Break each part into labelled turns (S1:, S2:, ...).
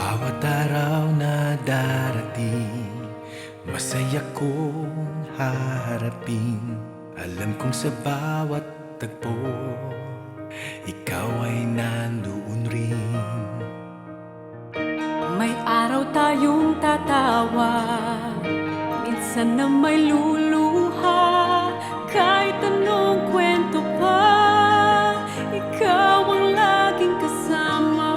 S1: bawat araw na darating, masaya kong haharapin. Alam kong sa bawat tagpo, ikaw ay nandoon rin.
S2: May araw tayong tatawa, minsan na may luluha. Kahit anong kwento pa, ikaw ang laging kasama.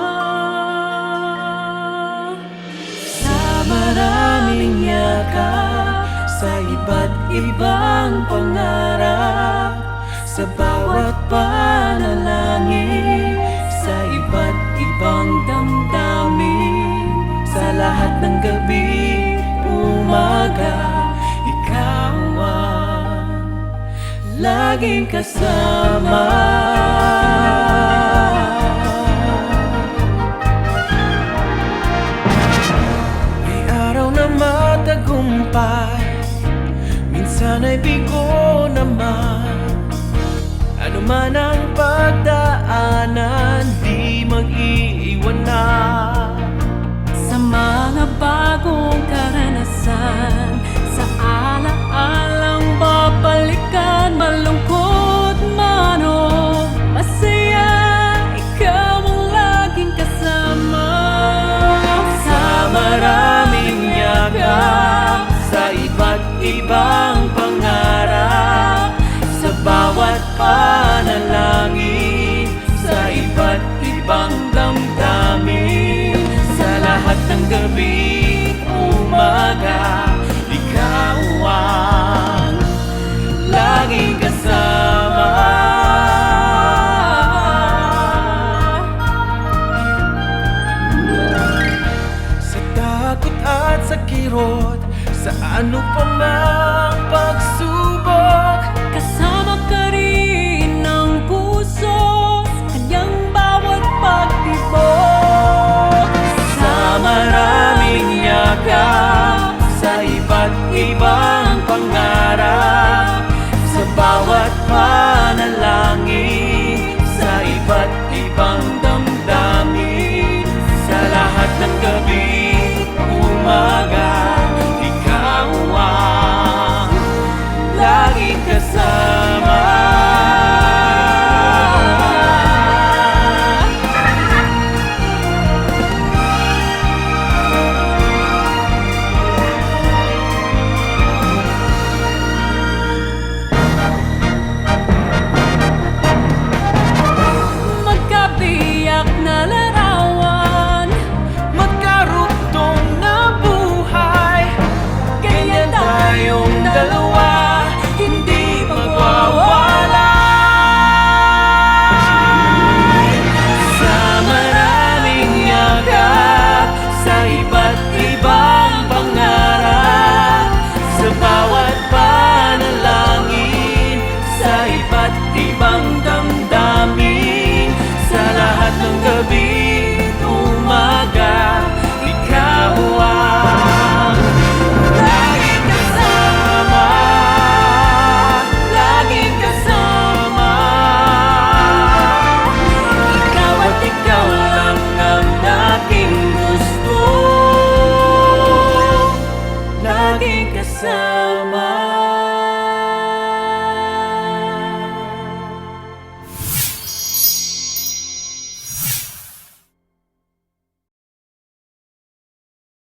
S1: Sa maraming yakap, sa iba't ibang pangarap, sa bawat panalangin, sa iba't ibang damdamin, sa lahat ng gabi, umaga, ikaw ang laging kasama. May araw na matagumpay, minsan ay bigo naman. Ano man ang pagdaanan, di mag-iiwanan.
S2: Sa mga bagong karanasan, sa ala-alang babalikan, malungkot man o masaya, ikaw ang laging kasama.
S1: Sa maraming yakap, sa iba't ibang pangarap, sa bawat panalangin, sa iba't ibang damdamin, sa lahat ng gabi, umaga, ikaw ang laging kasama. Sa takot at sa kirot, sa ano pa mang pagsubok,
S2: Kasama ka rin ng puso, sa kanyang bawat pagtibok.
S1: sa maraming yakap, sa iba't ibang pangarap, sa bawat panalangin, sa iba't ibang damdamin, sa lahat ng gabi, umaga, ikaw ang laging kasama.
S2: Magkabiyak na larawan,
S1: Magkarugtong na buhay, ganyan tayong dalawa, hindi magwawala. Sa maraming yakap, sa iba't ibang pangarap, sa bawat panalangin, sa iba't ibang damdamin, sa lahat ng gabi, umaga, ikaw ang laging kasama, laging kasama. Ikaw at ikaw lang ang aking gusto, laging kasama.